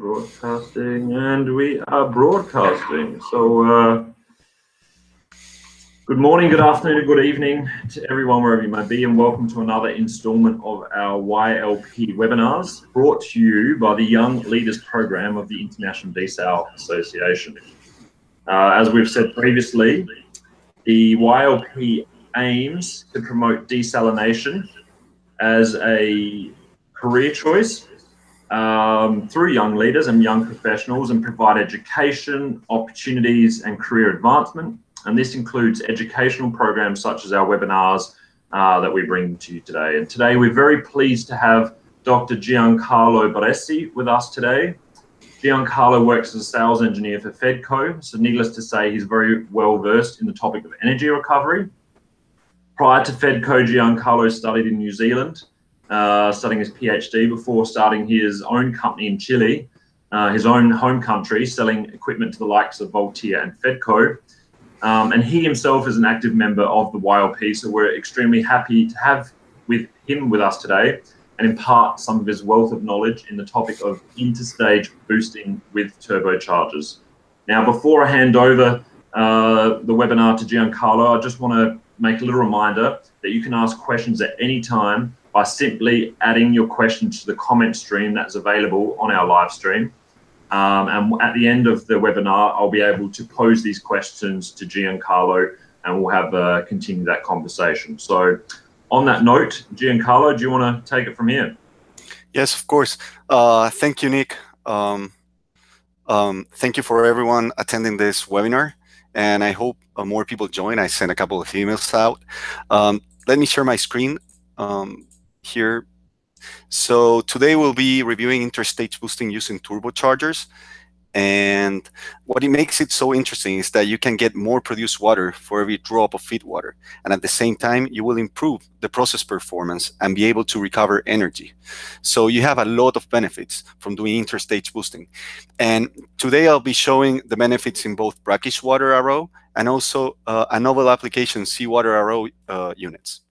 Broadcasting, and we are broadcasting. So good morning, good afternoon, and good evening to everyone wherever you may be, and welcome to another installment of our YLP webinars brought to you by the Young Leaders Program of the International Desal Association. As we've said previously, the YLP aims to promote desalination as a career choice through young leaders and young professionals, and provide education, opportunities and career advancement. And this includes educational programs such as our webinars that we bring to you today. And today we're very pleased to have Dr. Giancarlo Barassi with us today. Giancarlo works as a sales engineer for Fedco, so needless to say, he's very well versed in the topic of energy recovery. Prior to Fedco, Giancarlo studied in New Zealand, studying his PhD before starting his own company in Chile, his own home country, selling equipment to the likes of Voltia and Fedco. And he himself is an active member of the YLP, so we're extremely happy to have him with us today and impart some of his wealth of knowledge in the topic of interstage boosting with turbochargers. Now, before I hand over the webinar to Giancarlo, I just want to make a little reminder that you can ask questions at any time by simply adding your question to the comment stream that's available on our live stream. And at the end of the webinar, I'll be able to pose these questions to Giancarlo and we'll have continue that conversation. So on that note, Giancarlo, do you want to take it from here? Yes, of course. Thank you, Nick. Thank you for everyone attending this webinar, and I hope more people join. I sent a couple of emails out. Let me share my screen here. So today we'll be reviewing interstage boosting using turbochargers. And what it makes it so interesting is that you can get more produced water for every drop of feed water. And at the same time, you will improve the process performance and be able to recover energy. So you have a lot of benefits from doing interstage boosting. And today I'll be showing the benefits in both brackish water RO and also a novel application seawater RO units.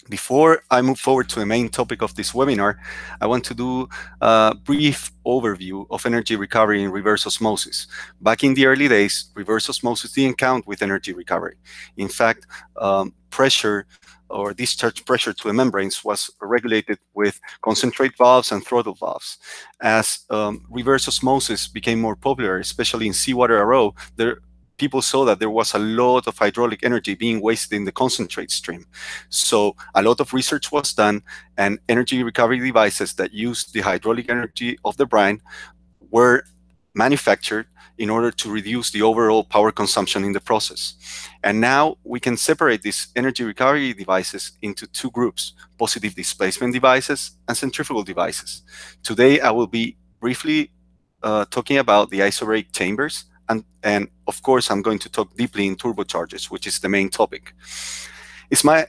Before I move forward to the main topic of this webinar, I want to do a brief overview of energy recovery in reverse osmosis. Back in the early days, reverse osmosis didn't count with energy recovery. In fact, pressure or discharge pressure to the membranes was regulated with concentrate valves and throttle valves. As reverse osmosis became more popular, especially in seawater RO, people saw that there was a lot of hydraulic energy being wasted in the concentrate stream. So a lot of research was done, and energy recovery devices that used the hydraulic energy of the brine were manufactured in order to reduce the overall power consumption in the process. And now we can separate these energy recovery devices into two groups: positive displacement devices and centrifugal devices. Today I will be briefly talking about the isobaric chambers, and of course, I'm going to talk deeply in turbochargers, which is the main topic. It's my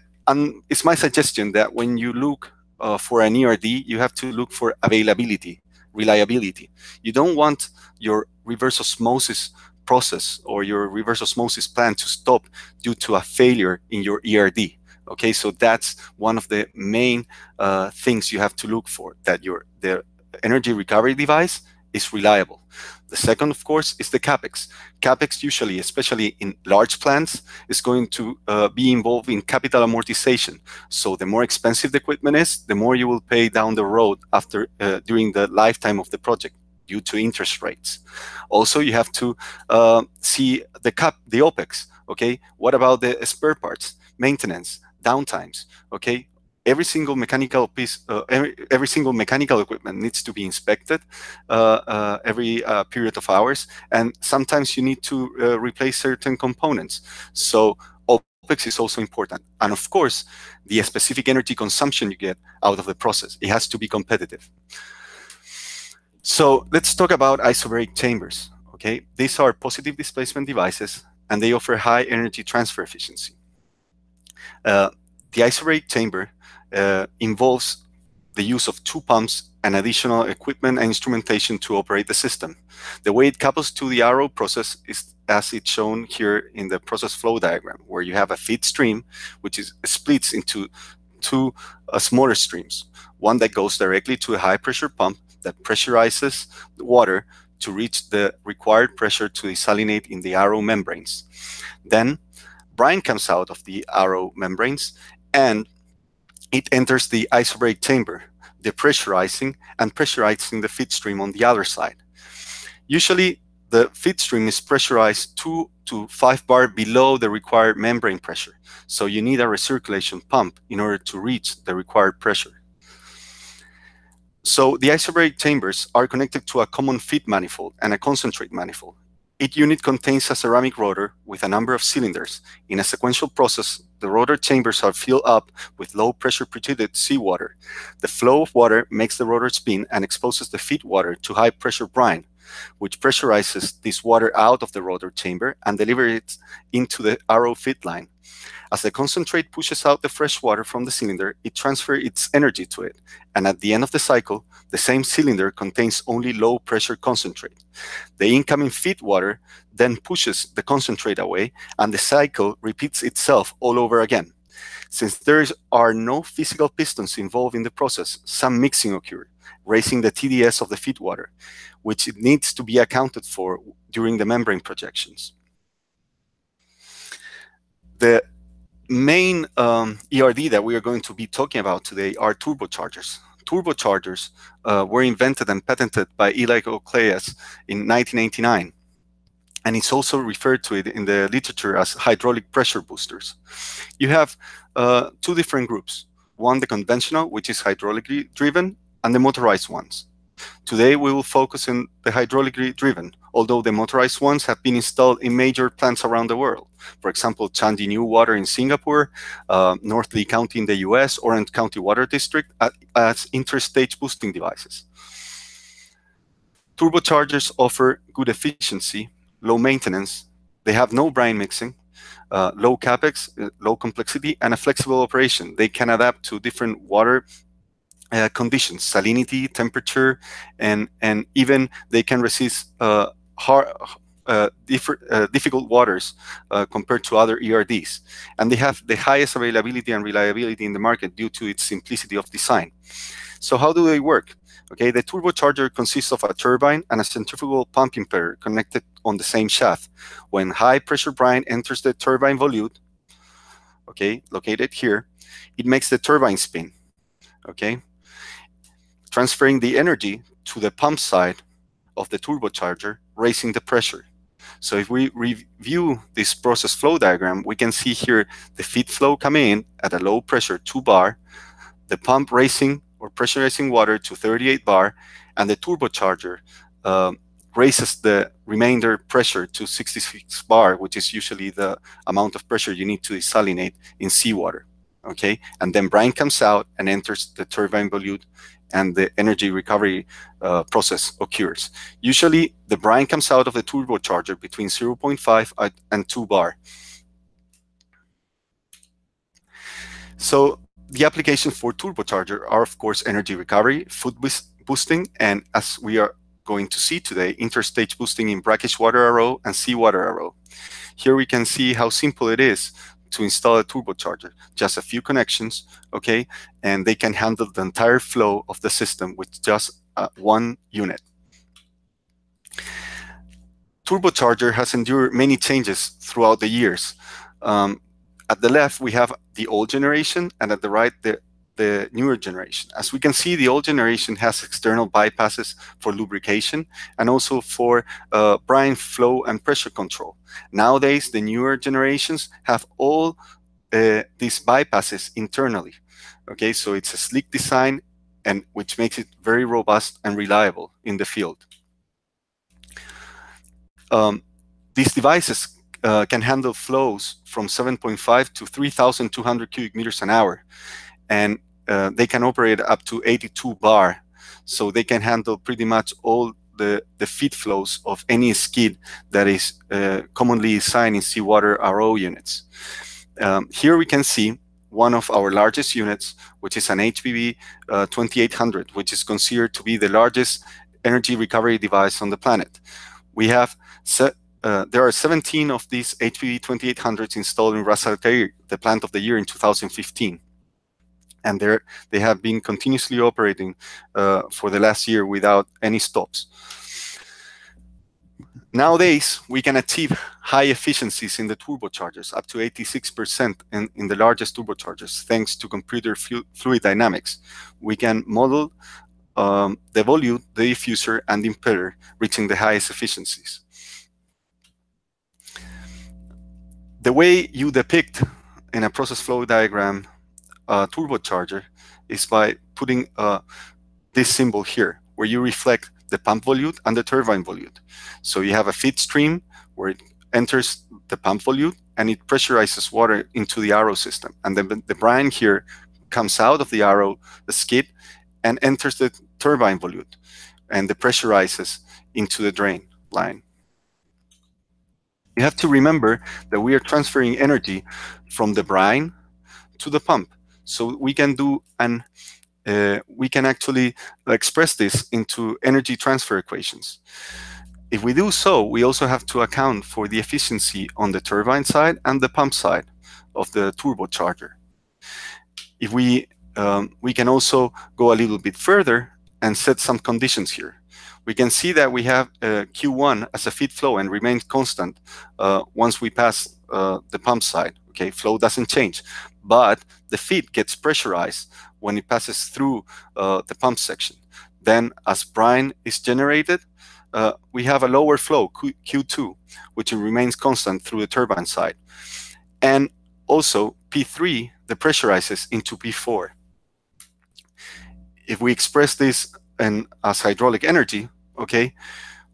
suggestion that when you look for an ERD, you have to look for availability, reliability. You don't want your reverse osmosis process or your reverse osmosis plant to stop due to a failure in your ERD. Okay, so that's one of the main things you have to look for, that the energy recovery device is reliable. The second, of course, is the CapEx. CapEx usually, especially in large plants, is going to be involved in capital amortization. So the more expensive the equipment is, the more you will pay down the road after during the lifetime of the project due to interest rates. Also, you have to see the OpEx. Okay, what about the spare parts, maintenance, downtimes? Okay. Every single mechanical piece, every single mechanical equipment needs to be inspected every period of hours, and sometimes you need to replace certain components. So OpEx is also important, and of course, the specific energy consumption you get out of the process, it has to be competitive. So let's talk about isobaric chambers. Okay, these are positive displacement devices, and they offer high energy transfer efficiency. The isobaric chamber involves the use of two pumps and additional equipment and instrumentation to operate the system. The way it couples to the RO process is as it's shown here in the process flow diagram, where you have a feed stream, which splits into two smaller streams. One that goes directly to a high pressure pump that pressurizes the water to reach the required pressure to desalinate in the RO membranes. Then brine comes out of the RO membranes and it enters the isobaric chamber, depressurizing and pressurizing the feed stream on the other side. Usually, the feed stream is pressurized 2 to 5 bar below the required membrane pressure. So you need a recirculation pump in order to reach the required pressure. So the isobaric chambers are connected to a common feed manifold and a concentrate manifold. Each unit contains a ceramic rotor with a number of cylinders. In a sequential process, the rotor chambers are filled up with low pressure pretreated seawater. The flow of water makes the rotor spin and exposes the feed water to high pressure brine, which pressurizes this water out of the rotor chamber and delivers it into the RO feed line. As the concentrate pushes out the fresh water from the cylinder, it transfers its energy to it, and at the end of the cycle, the same cylinder contains only low pressure concentrate. The incoming feed water then pushes the concentrate away, and the cycle repeats itself all over again. Since there are no physical pistons involved in the process, some mixing occurs, raising the TDS of the feed water, which it needs to be accounted for during the membrane projections. The main ERD that we are going to be talking about today are turbochargers. Turbochargers were invented and patented by Eli Cocleas in 1989, and it's also referred to it in the literature as hydraulic pressure boosters. You have two different groups, one the conventional, which is hydraulically driven, and the motorized ones. Today we will focus on the hydraulically driven, although the motorized ones have been installed in major plants around the world. For example, Changi New Water in Singapore, North Lee County in the US, Orange County Water District as interstage boosting devices. Turbochargers offer good efficiency, low maintenance, they have no brine mixing, low capex, low complexity, and a flexible operation. They can adapt to different water conditions, salinity, temperature, and even they can resist difficult waters compared to other ERDs. And they have the highest availability and reliability in the market due to its simplicity of design. So how do they work? Okay, the turbocharger consists of a turbine and a centrifugal pump impeller connected on the same shaft. When high pressure brine enters the turbine volute, okay, located here, it makes the turbine spin, okay, transferring the energy to the pump side of the turbocharger, raising the pressure. So if we review this process flow diagram, we can see here the feed flow coming in at a low pressure 2 bar, the pump raising or pressurizing water to 38 bar, and the turbocharger raises the remainder pressure to 66 bar, which is usually the amount of pressure you need to desalinate in seawater. Okay, and then brine comes out and enters the turbine volute, and the energy recovery process occurs. Usually, the brine comes out of the turbocharger between 0.5 and 2 bar. So the applications for turbocharger are, of course, energy recovery, food boosting, and as we are going to see today, interstage boosting in brackish water RO and seawater RO. Here we can see how simple it is to install a turbocharger, just a few connections, okay, and they can handle the entire flow of the system with just one unit. Turbocharger has endured many changes throughout the years. At the left, we have the old generation, and at the right, the newer generation. As we can see, the old generation has external bypasses for lubrication and also for brine flow and pressure control. Nowadays, the newer generations have all these bypasses internally. Okay, so it's a sleek design, and which makes it very robust and reliable in the field. These devices can handle flows from 7.5 to 3,200 cubic meters an hour, and they can operate up to 82 bar, so they can handle pretty much all the feed flows of any skid that is commonly designed in seawater RO units. Here we can see one of our largest units, which is an HPV 2800, which is considered to be the largest energy recovery device on the planet. We have there are 17 of these HPV 2800s installed in Ras Al Khair, the plant of the year in 2015. and they have been continuously operating for the last year without any stops. Nowadays, we can achieve high efficiencies in the turbochargers, up to 86% in the largest turbochargers, thanks to computer fluid dynamics. We can model the volute, the diffuser, and the impeller, reaching the highest efficiencies. The way you depict in a process flow diagram a turbocharger is by putting this symbol here, where you reflect the pump volute and the turbine volute. So you have a feed stream where it enters the pump volute and it pressurizes water into the arrow system. And then the brine here comes out of the arrow, the skid, and enters the turbine volute and depressurizes into the drain line. You have to remember that we are transferring energy from the brine to the pump. So we can do we can actually express this into energy transfer equations. If we do so, we also have to account for the efficiency on the turbine side and the pump side of the turbocharger. If we can also go a little bit further and set some conditions here. We can see that we have Q1 as a feed flow and remains constant once we pass the pump side. Okay, flow doesn't change, but the feed gets pressurized when it passes through the pump section. Then, as brine is generated, we have a lower flow, Q2, which remains constant through the turbine side. And also, P3 depressurizes into P4. If we express this as hydraulic energy, okay,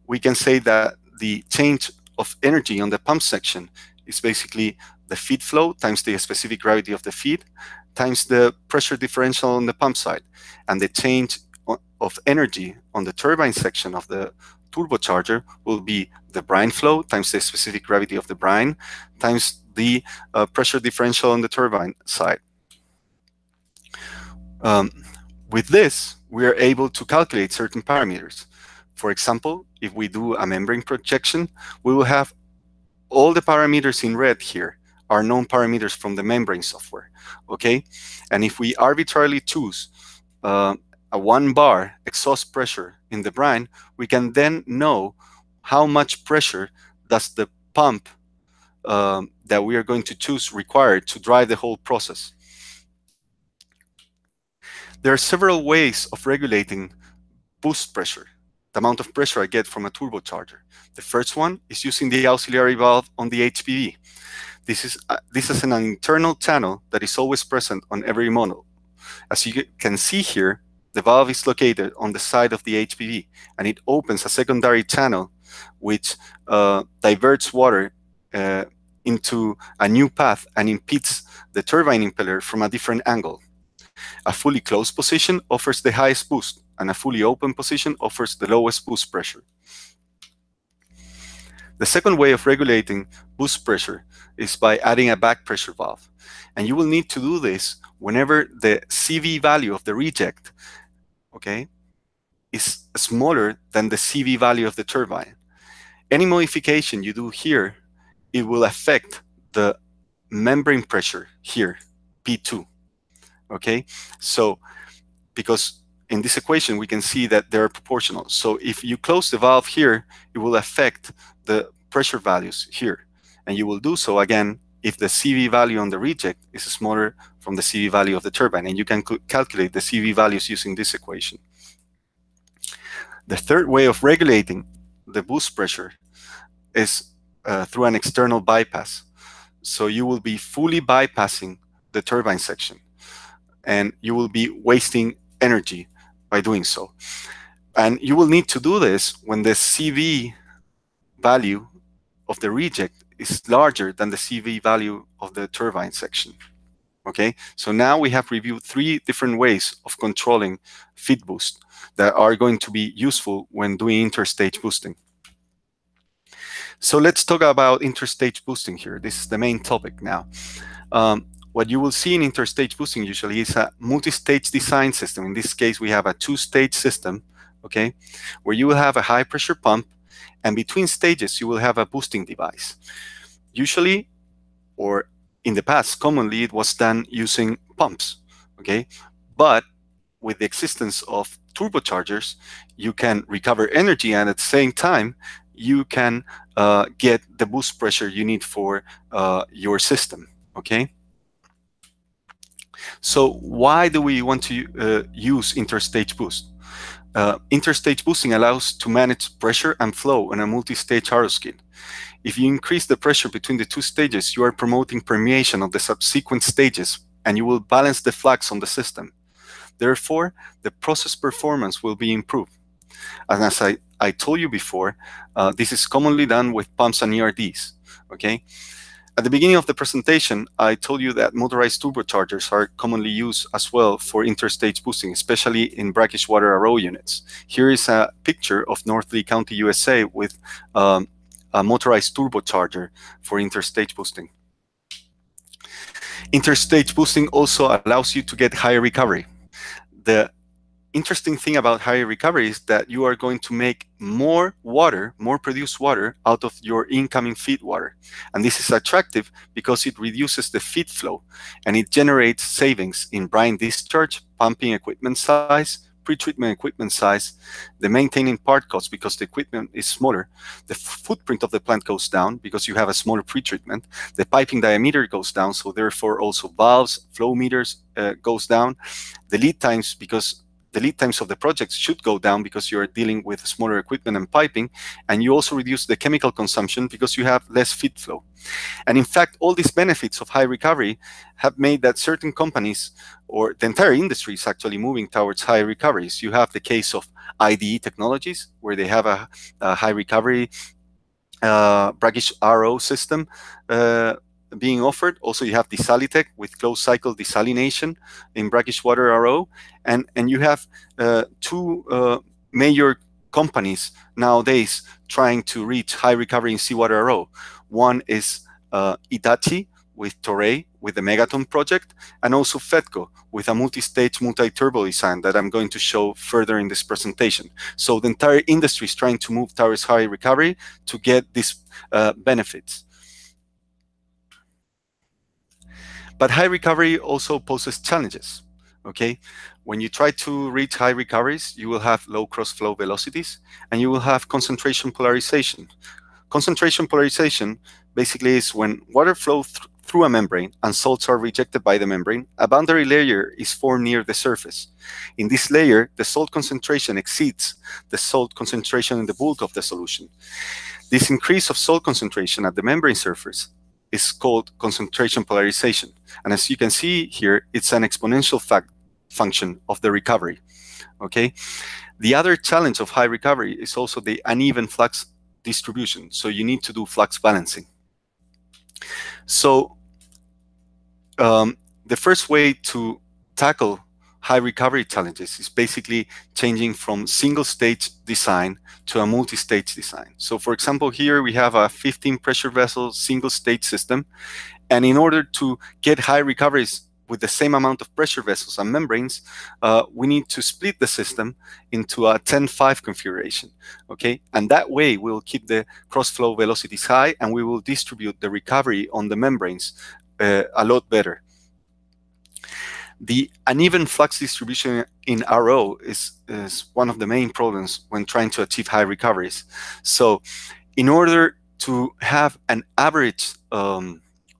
we can say that the change of energy on the pump section is basically the feed flow times the specific gravity of the feed times the pressure differential on the pump side. And the change of energy on the turbine section of the turbocharger will be the brine flow times the specific gravity of the brine times the pressure differential on the turbine side. With this, we are able to calculate certain parameters. For example, if we do a membrane projection, we will have all the parameters in red here are known parameters from the membrane software, okay? And if we arbitrarily choose a 1 bar exhaust pressure in the brine, we can then know how much pressure does the pump that we are going to choose require to drive the whole process. There are several ways of regulating boost pressure, the amount of pressure I get from a turbocharger. The first one is using the auxiliary valve on the HPV. This is an internal channel that is always present on every model. As you can see here, the valve is located on the side of the HPV, and it opens a secondary channel which diverts water into a new path and impedes the turbine impeller from a different angle. A fully closed position offers the highest boost, and a fully open position offers the lowest boost pressure. The second way of regulating boost pressure is by adding a back pressure valve. And you will need to do this whenever the CV value of the reject, okay, is smaller than the CV value of the turbine. Any modification you do here, it will affect the membrane pressure here, P2. Okay, so because in this equation we can see that they're proportional. So if you close the valve here, it will affect the pressure values here, and you will do so again if the CV value on the reject is smaller from the CV value of the turbine, and you can calculate the CV values using this equation. The third way of regulating the boost pressure is through an external bypass. So you will be fully bypassing the turbine section, and you will be wasting energy by doing so. And you will need to do this when the CV value of the reject is larger than the CV value of the turbine section. Okay, so now we have reviewed 3 different ways of controlling feed boost that are going to be useful when doing interstage boosting. So let's talk about interstage boosting here. This is the main topic now. What you will see in interstage boosting usually is a multi-stage design system. In this case, we have a 2-stage system, okay, where you will have a high pressure pump, and between stages, you will have a boosting device. Usually, or in the past, commonly, it was done using pumps, okay? But with the existence of turbochargers, you can recover energy, and at the same time, you can get the boost pressure you need for your system, okay? So why do we want to use interstage boost? Interstage boosting allows to manage pressure and flow in a multi-stage RO skin. If you increase the pressure between the two stages, you are promoting permeation of the subsequent stages, and you will balance the flux on the system. Therefore, the process performance will be improved. And as I told you before, this is commonly done with pumps and ERDs, okay? At the beginning of the presentation, I told you that motorized turbochargers are commonly used as well for interstage boosting, especially in brackish water RO units. Here is a picture of North Lee County, USA with a motorized turbocharger for interstage boosting. Interstage boosting also allows you to get higher recovery. The interesting thing about higher recovery is that you are going to make more water, more produced water out of your incoming feed water. And this is attractive because it reduces the feed flow and it generates savings in brine discharge, pumping equipment size, pretreatment equipment size, the maintaining part cost because the equipment is smaller, the footprint of the plant goes down because you have a smaller pretreatment, the piping diameter goes down, so therefore also valves, flow meters goes down, the lead times, because the lead times of the projects should go down because you're dealing with smaller equipment and piping, and you also reduce the chemical consumption because you have less feed flow. And in fact, all these benefits of high recovery have made that certain companies, or the entire industry, is actually moving towards high recoveries. You have the case of IDE Technologies, where they have a high recovery brackish RO system being offered. Also, you have Desalitech with closed cycle desalination in brackish water RO, and you have two major companies nowadays trying to reach high recovery in seawater RO. One is Itachi with Toray with the Megaton project, and also Fedco with a multi-stage multi-turbo design that I'm going to show further in this presentation. So the entire industry is trying to move towards high recovery to get these benefits. But high recovery also poses challenges, okay? When you try to reach high recoveries, you will have low cross-flow velocities, and you will have concentration polarization. Concentration polarization basically is when water flows through a membrane and salts are rejected by the membrane, a boundary layer is formed near the surface. In this layer, the salt concentration exceeds the salt concentration in the bulk of the solution. This increase of salt concentration at the membrane surface is called concentration polarization. And as you can see here, it's an exponential function of the recovery, okay? The other challenge of high recovery is also the uneven flux distribution. So you need to do flux balancing. So the first way to tackle high recovery challenges is basically changing from single stage design to a multi-stage design. So for example, here we have a 15 pressure vessel single stage system. And in order to get high recoveries with the same amount of pressure vessels and membranes, we need to split the system into a 10-5 configuration, okay? And that way we'll keep the cross-flow velocities high, and we will distribute the recovery on the membranes a lot better. The uneven flux distribution in RO is one of the main problems when trying to achieve high recoveries. So in order to have an average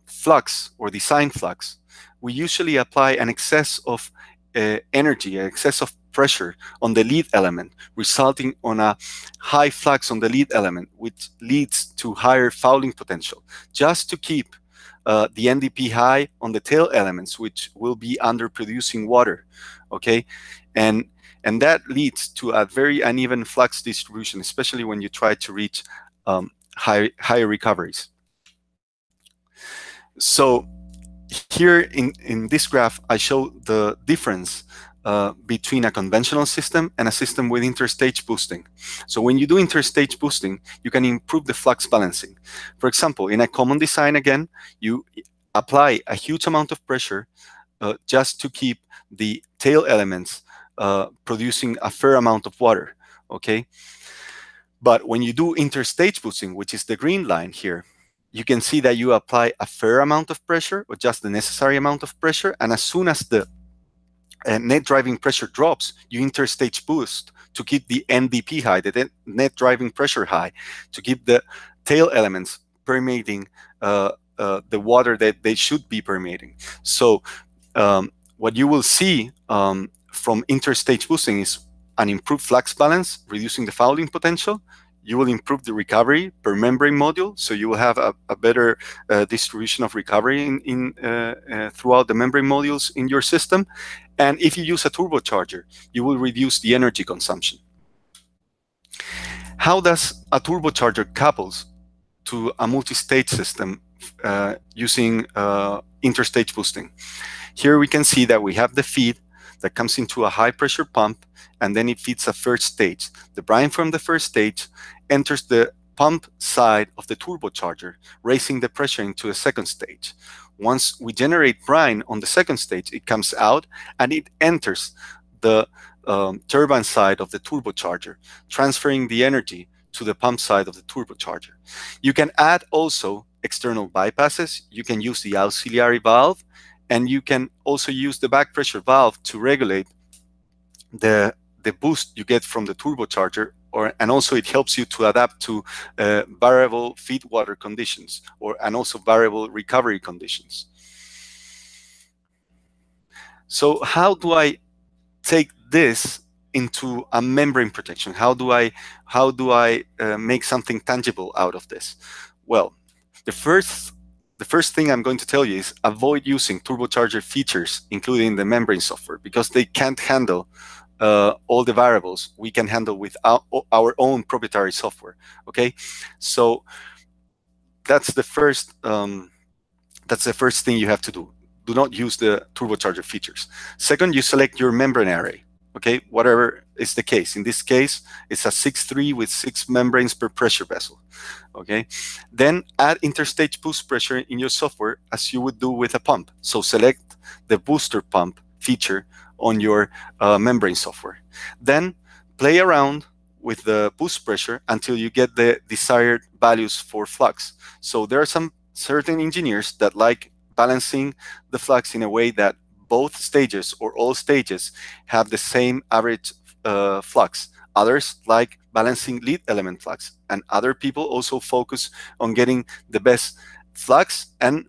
flux or design flux, we usually apply an excess of energy, an excess of pressure on the lead element, resulting on a high flux on the lead element, which leads to higher fouling potential, just to keep the NDP high on the tail elements, which will be underproducing water, okay? And that leads to a very uneven flux distribution, especially when you try to reach higher recoveries. So here in this graph, I show the difference between a conventional system and a system with interstage boosting. So when you do interstage boosting, you can improve the flux balancing. For example, in a common design, again, you apply a huge amount of pressure just to keep the tail elements producing a fair amount of water, okay? But when you do interstage boosting, which is the green line here, you can see that you apply a fair amount of pressure, or just the necessary amount of pressure, and as soon as the net driving pressure drops, you interstage boost to keep the NDP high, the net driving pressure high, to keep the tail elements permeating the water that they should be permeating. So what you will see from interstage boosting is an improved flux balance, reducing the fouling potential. You will improve the recovery per membrane module, so you will have a better distribution of recovery throughout the membrane modules in your system. And if you use a turbocharger, you will reduce the energy consumption. How does a turbocharger couples to a multi-stage system using interstage boosting? Here we can see that we have the feed that comes into a high pressure pump, and then it feeds a first stage. The brine from the first stage enters the pump side of the turbocharger, raising the pressure into a second stage. Once we generate brine on the second stage, it comes out and it enters the turbine side of the turbocharger, transferring the energy to the pump side of the turbocharger. You can add also external bypasses. You can use the auxiliary valve, and you can also use the back pressure valve to regulate the boost you get from the turbocharger, and also it helps you to adapt to variable feed water conditions and also variable recovery conditions. So how do I take this into a membrane protection? How do I make something tangible out of this? Well, the first thing I'm going to tell you is avoid using turbocharger features, including the membrane software, because they can't handle all the variables we can handle with our own proprietary software. Okay, so that's the first thing you have to do. Do not use the turbocharger features. Second, you select your membrane array. Okay, whatever is the case. In this case, it's a 6-3 with 6 membranes per pressure vessel. Okay, then add interstage boost pressure in your software as you would do with a pump. So select the booster pump feature on your membrane software. Then play around with the boost pressure until you get the desired values for flux. So there are some certain engineers that like balancing the flux in a way that both stages or all stages have the same average flux. Others like balancing lead element flux, and other people also focus on getting the best flux and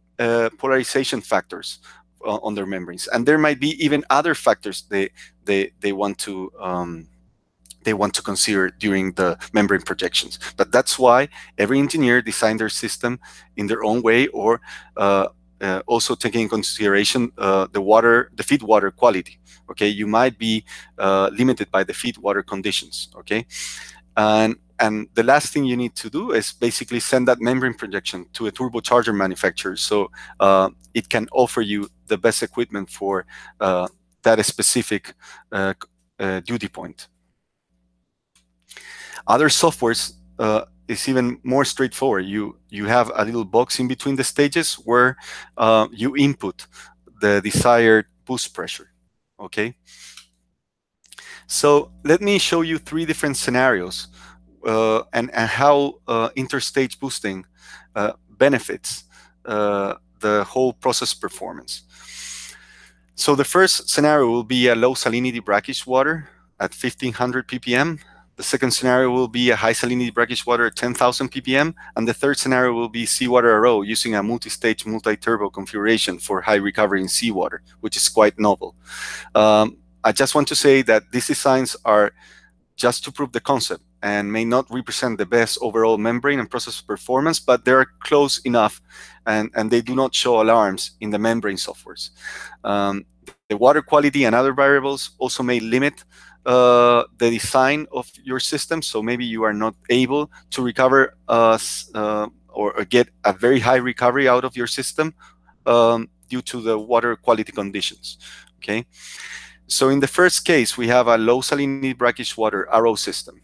polarization factors on their membranes. And there might be even other factors they want to consider during the membrane projections. But that's why every engineer designed their system in their own way, or also taking in consideration the feed water quality. Okay, you might be limited by the feed water conditions. Okay, and the last thing you need to do is basically send that membrane projection to a turbocharger manufacturer, so it can offer you the best equipment for that specific duty point. Other softwares is even more straightforward. You have a little box in between the stages where you input the desired boost pressure. Okay, so let me show you 3 different scenarios and how interstage boosting benefits the whole process performance. So the first scenario will be a low salinity brackish water at 1500 ppm. The second scenario will be a high salinity brackish water at 10,000 ppm. And the third scenario will be seawater RO using a multi-stage, multi-turbo configuration for high recovery in seawater, which is quite novel. I just want to say that these designs are just to prove the concept and may not represent the best overall membrane and process performance, but they're close enough, and they do not show alarms in the membrane softwares. The water quality and other variables also may limit the design of your system, so maybe you are not able to recover or get a very high recovery out of your system due to the water quality conditions. Okay, so in the first case, we have a low salinity brackish water RO system.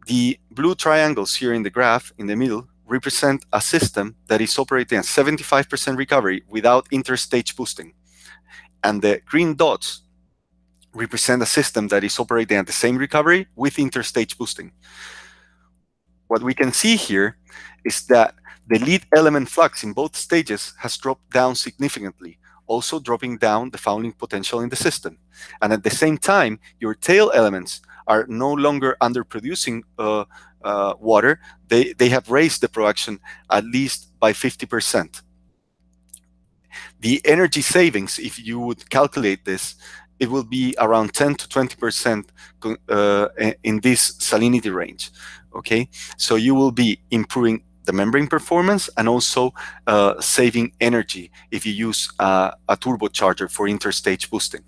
The blue triangles here in the graph in the middle represent a system that is operating at 75% recovery without interstage boosting, and the green dots represent a system that is operating at the same recovery with interstage boosting. What we can see here is that the lead element flux in both stages has dropped down significantly, also dropping down the fouling potential in the system. And at the same time, your tail elements are no longer underproducing water. They have raised the production at least by 50%. The energy savings, if you would calculate this, it will be around 10 to 20% in this salinity range. Okay, so you will be improving the membrane performance and also saving energy if you use a turbocharger for interstage boosting.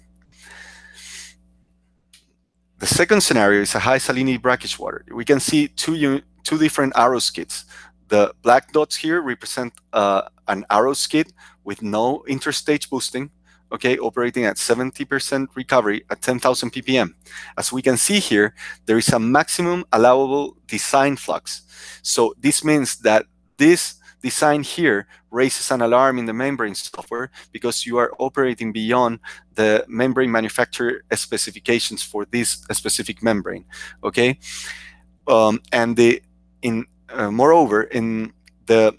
The second scenario is a high salinity brackish water. We can see two different arrow skids. The black dots here represent an arrow skid with no interstage boosting, okay, operating at 70% recovery at 10,000 ppm. As we can see here, there is a maximum allowable design flux. So this means that this design here raises an alarm in the membrane software because you are operating beyond the membrane manufacturer specifications for this specific membrane, okay? Moreover, in the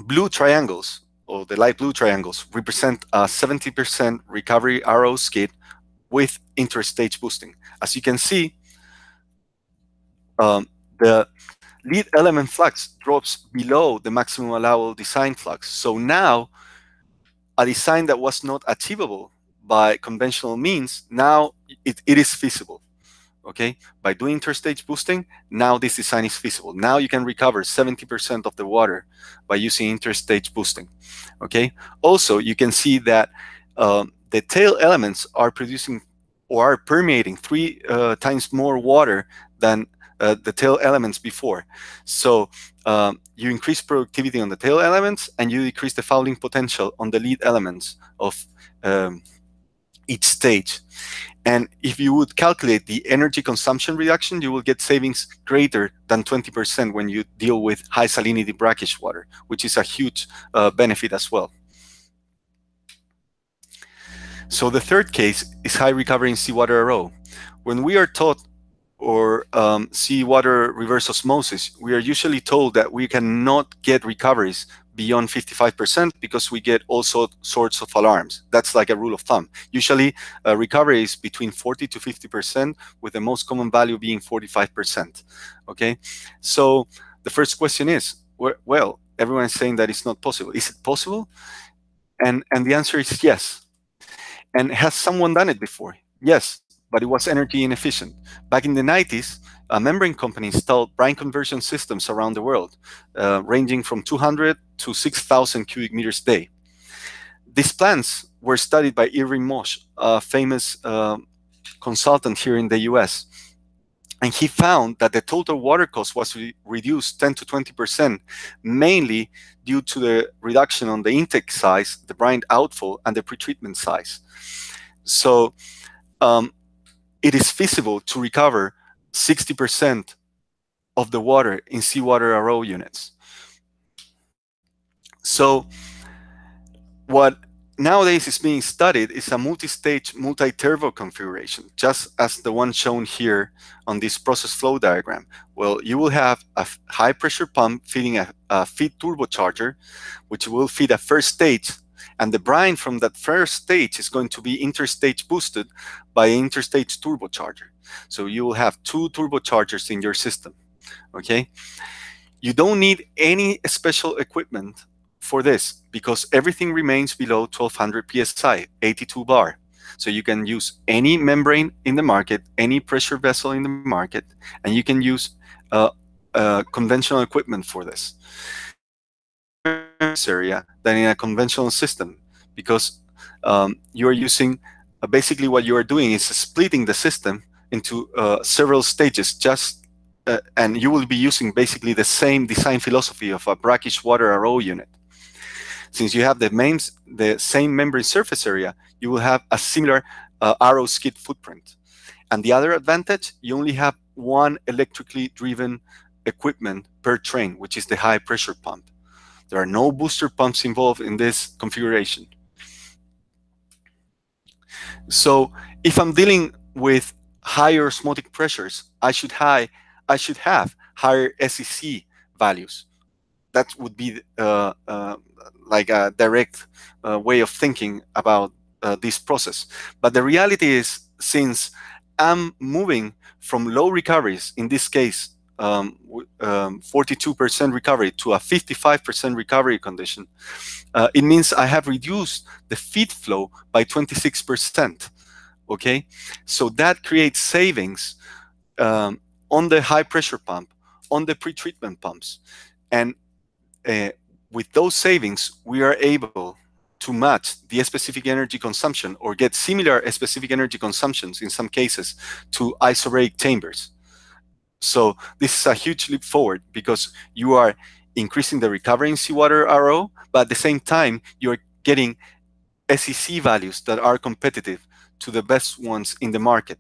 blue triangles, or the light blue triangles, represent a 70% recovery arrow skid with interstage boosting. As you can see, the lead element flux drops below the maximum allowable design flux. So now, a design that was not achievable by conventional means, now it is feasible. Okay, by doing interstage boosting, now this design is feasible. Now you can recover 70% of the water by using interstage boosting. Okay, also you can see that the tail elements are producing or are permeating 3 times more water than the tail elements before. So you increase productivity on the tail elements and you decrease the fouling potential on the lead elements of each stage. And if you would calculate the energy consumption reduction, you will get savings greater than 20% when you deal with high salinity brackish water, which is a huge benefit as well. So the third case is high recovery in seawater RO. When we are taught or seawater reverse osmosis, we are usually told that we cannot get recoveries beyond 55% because we get all sorts of alarms. That's like a rule of thumb. Usually recovery is between 40 to 50%, with the most common value being 45%. Okay, so the first question is, well, everyone is saying that it's not possible. Is it possible? And the answer is yes. And has someone done it before? Yes, but it was energy inefficient. Back in the 90s, a membrane company installed brine conversion systems around the world, ranging from 200 to 6,000 cubic meters a day. These plants were studied by Irving Mosh, a famous consultant here in the US. And he found that the total water cost was reduced 10 to 20%, mainly due to the reduction on the intake size, the brine outflow, and the pretreatment size. So it is feasible to recover 60% of the water in seawater RO units. So what nowadays is being studied is a multi-stage, multi-turbo configuration, just as the one shown here on this process flow diagram. Well, you will have a high pressure pump feeding a feed turbocharger, which will feed a first stage, and the brine from that first stage is going to be interstage boosted by an interstage turbocharger. So you will have 2 turbochargers in your system, okay? You don't need any special equipment for this because everything remains below 1200 psi, 82 bar. So you can use any membrane in the market, any pressure vessel in the market, and you can use conventional equipment for this. Area than in a conventional system, because you are using basically what you are doing is splitting the system into several stages, and you will be using basically the same design philosophy of a brackish water RO unit. Since you have the same membrane surface area, you will have a similar RO skid footprint. And the other advantage, you only have one electrically driven equipment per train, which is the high pressure pump. There are no booster pumps involved in this configuration. So if I'm dealing with higher osmotic pressures, I should have higher SEC values. that would be like a direct way of thinking about this process. But the reality is, since I'm moving from low recoveries, in this case 42% recovery, to a 55% recovery condition, it means I have reduced the feed flow by 26%. Okay, so that creates savings on the high pressure pump, on the pretreatment pumps, and with those savings, we are able to match the specific energy consumption, or get similar specific energy consumptions in some cases, to isobaric chambers. So this is a huge leap forward, because you are increasing the recovery in seawater RO, but at the same time, you're getting SEC values that are competitive to the best ones in the market.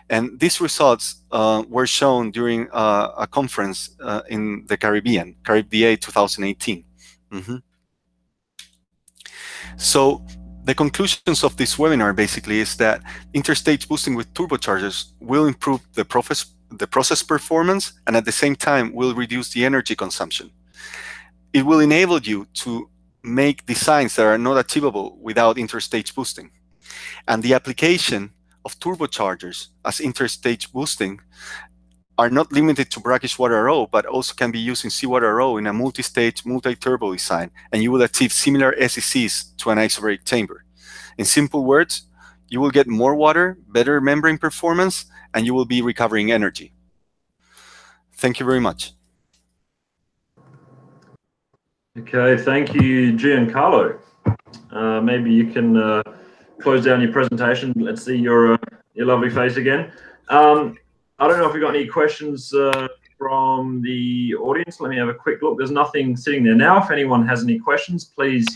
And these results were shown during a conference in the Caribbean, Caribbean 2018. So the conclusions of this webinar basically is that interstage boosting with turbochargers will improve the process performance, and at the same time will reduce the energy consumption. It will enable you to make designs that are not achievable without interstage boosting. And the application of turbochargers as interstage boosting are not limited to brackish water RO, but also can be used in seawater RO in a multi-stage, multi-turbo design, and you will achieve similar SECs to an isobaric chamber. In simple words, you will get more water, better membrane performance, and you will be recovering energy. Thank you very much. Okay, thank you, Giancarlo. Maybe you can close down your presentation. Let's see your lovely face again. I don't know if we've got any questions from the audience. Let me have a quick look. There's nothing sitting there now. If anyone has any questions, please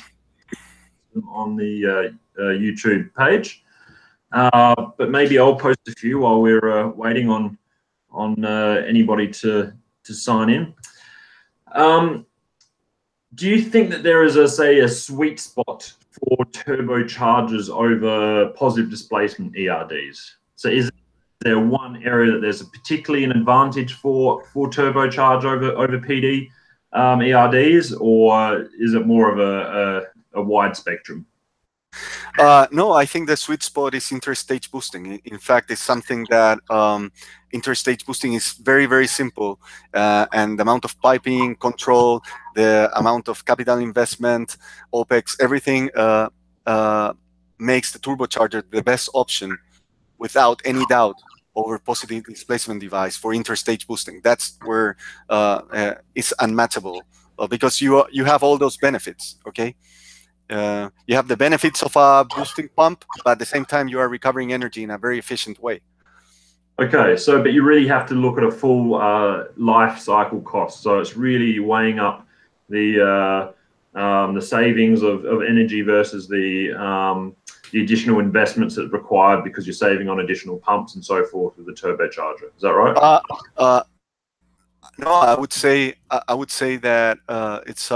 on the YouTube page. But maybe I'll post a few while we're waiting on anybody to sign in. Do you think that there is a sweet spot for turbochargers over positive displacement ERDs? So is there one area that there's particularly an advantage for turbocharge over PD ERDs, or is it more of a wide spectrum? No, I think the sweet spot is interstage boosting. In fact, it's something that interstage boosting is very, very simple. And the amount of piping, control, the amount of capital investment, OPEX, everything makes the turbocharger the best option without any doubt over positive displacement device for interstage boosting. That's where it's unmatchable because you have all those benefits, okay? You have the benefits of a boosting pump, but at the same time, you are recovering energy in a very efficient way. Okay, so but you really have to look at a full life cycle cost. So it's really weighing up the savings of energy versus the additional investments that are required because you're saving on additional pumps and so forth with the turbocharger. Is that right? No, I would say that it's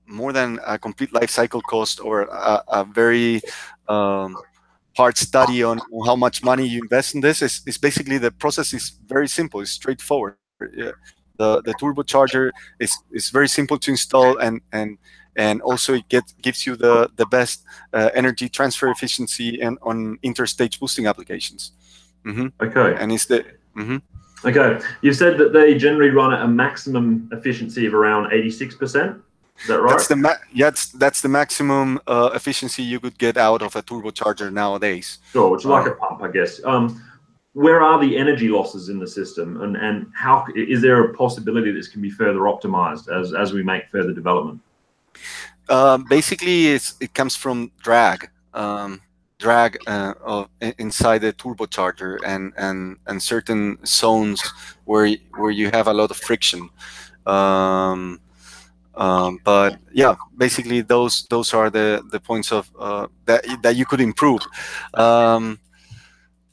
more than a complete life cycle cost or a very hard study on how much money you invest in this. It's basically the process is very simple. It's straightforward. The turbocharger is very simple to install, and also it gives you the best energy transfer efficiency and on interstage boosting applications. Okay. And it's the Okay, you said that they generally run at a maximum efficiency of around 86%. Is that right? That's the maximum efficiency you could get out of a turbocharger nowadays. Sure, which is like a pump, I guess. Where are the energy losses in the system, and how is there a possibility this can be further optimized as we make further development? Basically, it comes from drag. Drag inside the turbocharger and certain zones where you have a lot of friction. But yeah, basically those are the points of that you could improve.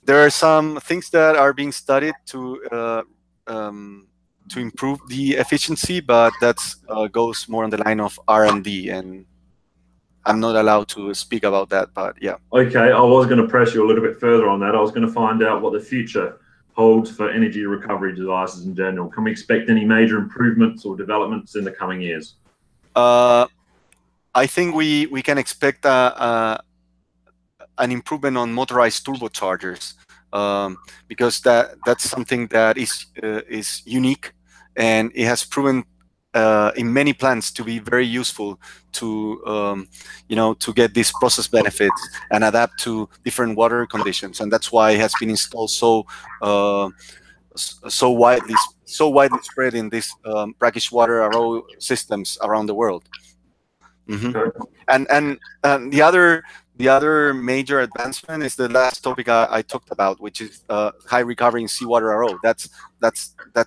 There are some things that are being studied to improve the efficiency, but that goes more on the line of R&D, and I'm not allowed to speak about that, but yeah. Okay, I was going to press you a little bit further on that. I was going to find out what the future holds for energy recovery devices in general? Can we expect any major improvements or developments in the coming years? I think we can expect an improvement on motorized turbochargers, because that's something that is unique, and it has proven in many plants to be very useful to to get these process benefits and adapt to different water conditions, and that's why it has been installed so widely spread in these brackish water RO systems around the world. Okay. And the other major advancement is the last topic I talked about, which is high recovery in seawater RO. That's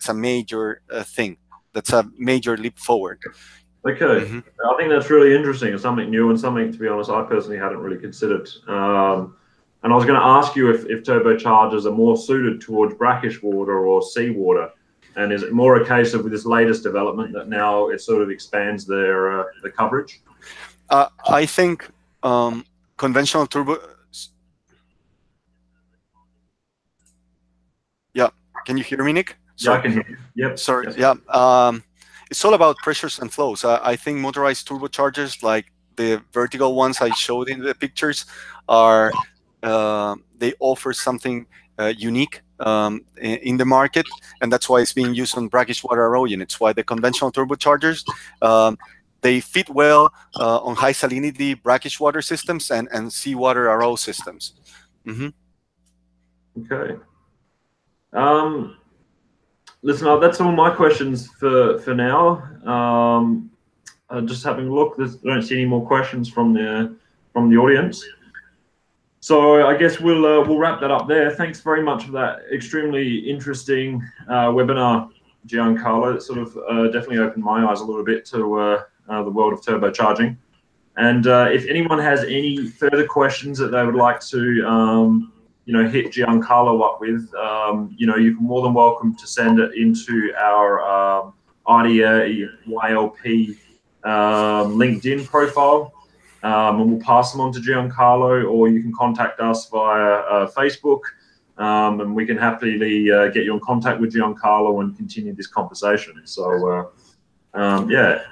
a major thing. That's a major leap forward. Okay, I think that's really interesting. It's something new and something, to be honest, I personally hadn't really considered. And I was going to ask you if turbochargers are more suited towards brackish water or seawater, and is it more a case of with this latest development that now it sort of expands their the coverage? I think conventional turbo. Yeah, can you hear me, Nick? Sorry. Yeah, I can hear you. Yep. Sorry. Yes. Yeah. It's all about pressures and flows. I think motorized turbochargers, like the vertical ones I showed in the pictures, are they offer something unique in the market, and that's why it's being used on brackish water RO units. Why the conventional turbochargers, they fit well on high salinity brackish water systems and seawater RO systems. Okay. Listen, that's all my questions for now. Just having a look, I don't see any more questions from the audience. So I guess we'll wrap that up there. Thanks very much for that extremely interesting webinar, Giancarlo. It sort of definitely opened my eyes a little bit to the world of turbocharging. And if anyone has any further questions that they would like to hit Giancarlo up with, you're more than welcome to send it into our IDEA YLP LinkedIn profile, and we'll pass them on to Giancarlo, or you can contact us via Facebook, and we can happily get you in contact with Giancarlo and continue this conversation. So, yeah.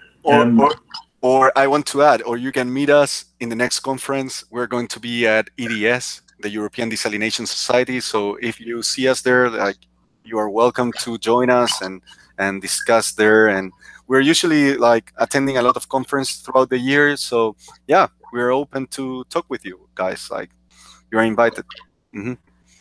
Or I want to add, or you can meet us in the next conference. We're going to be at EDS, the European Desalination Society. So if you see us there, like, you are welcome to join us and discuss there. And we're usually like attending a lot of conferences throughout the year. So yeah, we're open to talk with you guys. Like, you're invited.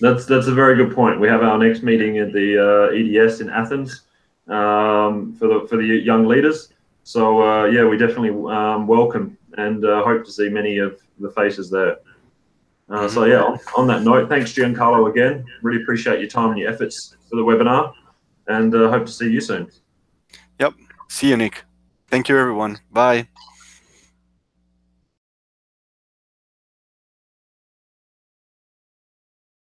That's a very good point. We have our next meeting at the EDS in Athens for the young leaders. So yeah, we definitely welcome and hope to see many of the faces there. So yeah, on that note, thanks Giancarlo again. Really appreciate your time and your efforts for the webinar, and hope to see you soon. Yep. See you, Nick. Thank you, everyone. Bye.